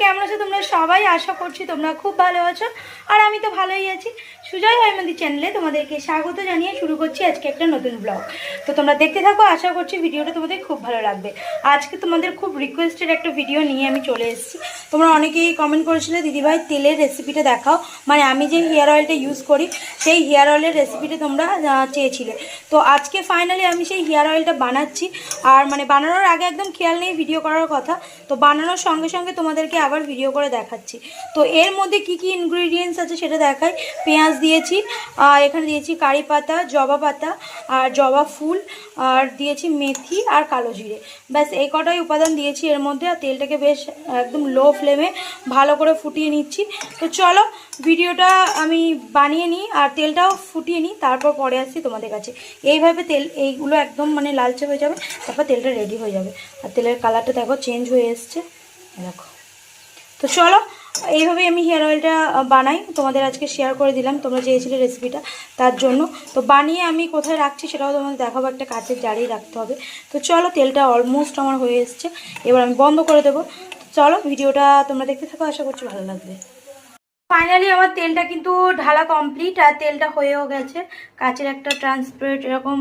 কেমন আছো তোমরা সবাই? আশা করছি তোমরা খুব ভালো আছো আর আমি তো ভালোই আছি। সুজয় হৈমন্তী চ্যানেলে তোমাদেরকে স্বাগত জানিয়ে শুরু করছি আজকে একটা নতুন ব্লগ। তো তোমরা দেখতে থাকো, আশা করছি ভিডিওটা তোমাদের খুব ভালো লাগবে। আজকে তোমাদের খুব রিকোয়েস্টেড একটা ভিডিও নিয়ে আমি চলে এসেছি। তোমরা অনেকেই কমেন্ট করেছিলে দিদিভাই তেলের রেসিপিটা দেখাও, মানে আমি যে হেয়ার অয়েলটা ইউজ করি সেই হেয়ার অয়েলের রেসিপিটা তোমরা চেয়েছিলে। তো আজকে ফাইনালি আমি সেই হেয়ার অয়েলটা বানাচ্ছি। আর মানে বানানোর আগে একদম খেয়াল নেই ভিডিও করার কথা, তো বানানোর সঙ্গে সঙ্গে তোমাদেরকে আবার ভিডিও করে দেখাচ্ছি। তো এর মধ্যে কি কি ইনগ্রিডিয়েন্টস আছে সেটা দেখাই। পেঁয়াজ দিয়েছি, এখানে দিয়েছি কারি পাতা, জবা পাতা আর জবা ফুল, আর দিয়েছি মেথি আর কালো জিরে। ব্যাস এই কটাই উপাদান দিয়েছি এর মধ্যে। আর তেলটাকে বেশ একদম লো ফ্লেমে ভালো করে ফুটিয়ে নিচ্ছি। তো চলো ভিডিওটা আমি বানিয়ে নিই আর তেলটাও ফুটিয়ে নিই, তারপর পরে আসছি তোমাদের কাছে। এইভাবে এইগুলো একদম মানে লালচে হয়ে যাবে, তারপর তেলটা রেডি হয়ে যাবে। আর তেলের কালারটা দেখো চেঞ্জ হয়ে এসছে, দেখো। তো চলো এইভাবেই আমি হেয়ার অয়েলটা বানাই, তোমাদের আজকে শেয়ার করে দিলাম, তোমরা চেয়েছিলে রেসিপিটা তার জন্য। তো বানিয়ে আমি কোথায় রাখছি সেটাও তোমাদের দেখাবো, একটা কাচের জারেই রাখতে হবে। তো চলো তেলটা অলমোস্ট আমার হয়ে এসছে, এবার আমি বন্ধ করে দেবো। চলো ভিডিওটা তোমরা দেখতে থাকো, আশা করছি ভালো লাগবে। ফাইনালি আমার তেলটা কিন্তু ঢালা কমপ্লিট আর তেলটা হয়েও গেছে। কাচের একটা ট্রান্সপারেন্ট এরকম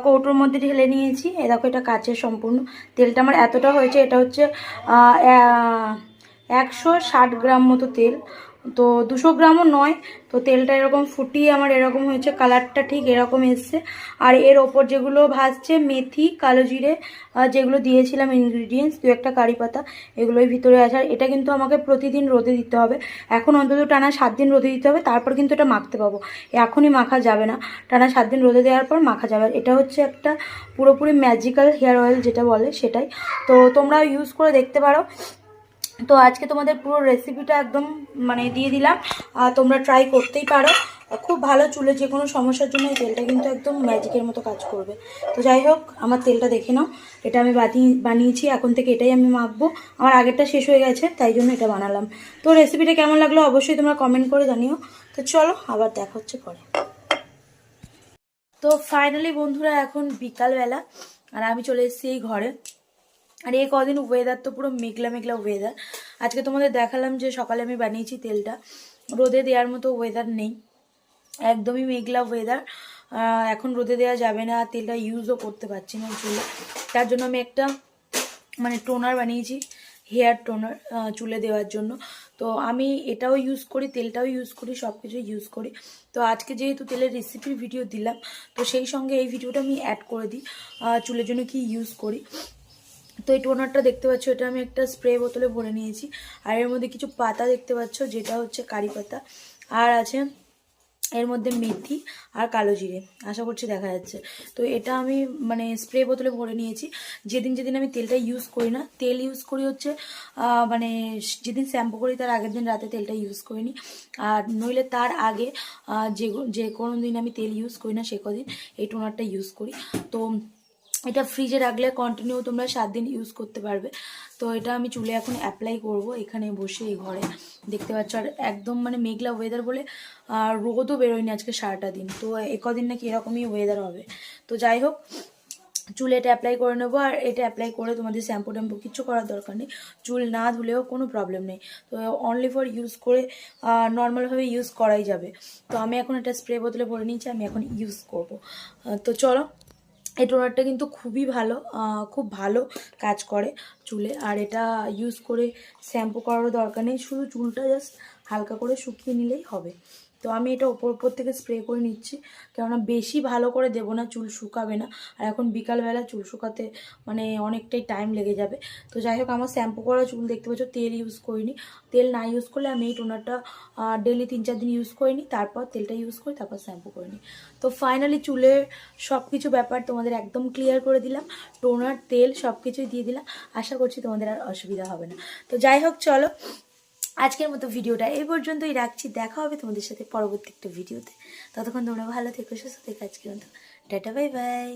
কৌটোর মধ্যে ঢেলে নিয়েছি। এ দেখো এটা কাচের সম্পূর্ণ। তেলটা আমার এতটা হয়েছে, এটা হচ্ছে 160 গ্রাম মতো তেল, তো 200 গ্রামও নয়। তো তেলটা এরকম ফুটিয়ে আমার এরকম হয়েছে, কালারটা ঠিক এরকম এসছে। আর এর ওপর যেগুলো ভাজছে মেথি, কালো জিরে, যেগুলো দিয়েছিলাম ইনগ্রিডিয়েন্টস, দু একটা কারি পাতা, এগুলোই ভিতরে আছে। আর এটা কিন্তু আমাকে প্রতিদিন রোদে দিতে হবে, এখন অন্তত টানা 7 দিন রোদে দিতে হবে, তারপর কিন্তু এটা মাখতে পাবো। এখনই মাখা যাবে না, টানা 7 দিন রোদে দেওয়ার পর মাখা যাবে। এটা হচ্ছে একটা পুরোপুরি ম্যাজিক্যাল হেয়ার অয়েল যেটা বলে সেটাই। তো তোমরা ইউজ করে দেখতে পারো। তো আজকে তোমাদের পুরো রেসিপিটা একদম মানে দিয়ে দিলাম, তোমরা ট্রাই করতেই পারো। খুব ভালো চুলে যে কোনো সমস্যার জন্য এই তেলটা কিন্তু একদম ম্যাজিকের মতো কাজ করবে। তো যাই হোক আমার তেলটা দেখে নাও, এটা আমি বানিয়েছি, এখন থেকে এটাই আমি মাখবো। আমার আগেরটা শেষ হয়ে গেছে তাই জন্য এটা বানালাম। তো রেসিপিটা কেমন লাগলো অবশ্যই তোমরা কমেন্ট করে জানিও। তো চলো আবার দেখা হচ্ছে পরে। তো ফাইনালি বন্ধুরা এখন বিকালবেলা আর আমি চলে এসেছি এই ঘরে। আর এই কদিন ওয়েদার তো পুরো মেঘলা মেঘলা ওয়েদার। আজকে তোমাদের দেখালাম যে সকালে আমি বানিয়েছি তেলটা, রোদে দেওয়ার মতো ওয়েদার নেই, একদমই মেঘলা ওয়েদার। এখন রোদে দেওয়া যাবে না, তেলটা ইউজও করতে পারছি না চুলে। তার জন্য আমি একটা মানে টোনার বানিয়েছি, হেয়ার টোনার চুলে দেওয়ার জন্য। তো আমি এটাও ইউজ করি, তেলটাও ইউজ করি, সব কিছুই ইউজ করি। তো আজকে যেহেতু তেলের রেসিপির ভিডিও দিলাম, তো সেই সঙ্গে এই ভিডিওটা আমি অ্যাড করে দিই চুলের জন্য কি ইউজ করি। তো এই টোনারটা দেখতে পাচ্ছ, এটা আমি একটা স্প্রে বোতলে ভরে নিয়েছি। আর এর মধ্যে কিছু পাতা দেখতে পাচ্ছ, যেটা হচ্ছে কারি পাতা, আর আছে এর মধ্যে মেথি আর কালো জিরে, আশা করছি দেখা যাচ্ছে। তো এটা আমি মানে স্প্রে বোতলে ভরে নিয়েছি। যেদিন যেদিন আমি তেলটা ইউজ করি না, তেল ইউজ করি হচ্ছে মানে যেদিন শ্যাম্পু করি তার আগের দিন রাতে তেলটা ইউজ করিনি, আর নইলে তার আগে যে কোনো দিন আমি তেল ইউজ করি না সে কদিন এই টোনারটা ইউজ করি। তো এটা ফ্রিজে রাখলে কন্টিনিউ তোমরা 7 দিন ইউজ করতে পারবে। তো এটা আমি চুলে এখন অ্যাপ্লাই করব এখানে বসে এই ঘরে, দেখতে পাচ্ছ। আর একদম মানে মেঘলা ওয়েদার বলে রোদও বেরোয়নি আজকে সারাটা দিন। তো কদিন নাকি এরকমই ওয়েদার হবে। তো যাই হোক চুলে এটা অ্যাপ্লাই করে নেবো। আর এটা অ্যাপ্লাই করে তোমাদের শ্যাম্পু ট্যাম্পু কিছু করার দরকার নেই, চুল না ধুলেও কোনো প্রবলেম নেই। তো অনলি ফর ইউজ করে নর্মালভাবে ইউজ করাই যাবে। তো আমি এখন এটা স্প্রে বোতলে ভরে নিয়েছি, আমি এখন ইউজ করব। তো চলো, এই টোনারটা কিন্তু খুবই ভালো, খুব ভালো কাজ করে চুলে। আর এটা ইউজ করে শ্যাম্পু করারও দরকার নেই, শুধু চুলটা জাস্ট হালকা করে শুকিয়ে নিলেই হবে। তো আমি এটা ওপর থেকে স্প্রে করে নিচ্ছি, কেননা বেশি ভালো করে দেবো না, চুল শুকাবে না। আর এখন বিকালবেলা চুল শুকাতে মানে অনেকটাই টাইম লেগে যাবে। তো যাই হোক আমার শ্যাম্পু করা চুল দেখতে পাচ্ছ, তেল ইউজ করিনি। তেল না ইউজ করলে আমি এই টোনারটা ডেলি 3-4 দিন ইউজ করিনি, তারপর তেলটা ইউজ করি, তারপর শ্যাম্পু করে নিই। তো ফাইনালি চুলের সব কিছু ব্যাপার তোমাদের একদম ক্লিয়ার করে দিলাম, টোনার তেল সব কিছুই দিয়ে দিলাম। আশা করছি তোমাদের আর অসুবিধা হবে না। তো যাই হোক চলো আজকের মতো ভিডিওটা এই পর্যন্তই রাখছি, দেখা হবে তোমাদের সাথে পরবর্তী একটা ভিডিওতে। ততক্ষণ তোমরা ভালো থেকো, সুস্থ থেকো। আজকের মতো টাটা, বাই বাই।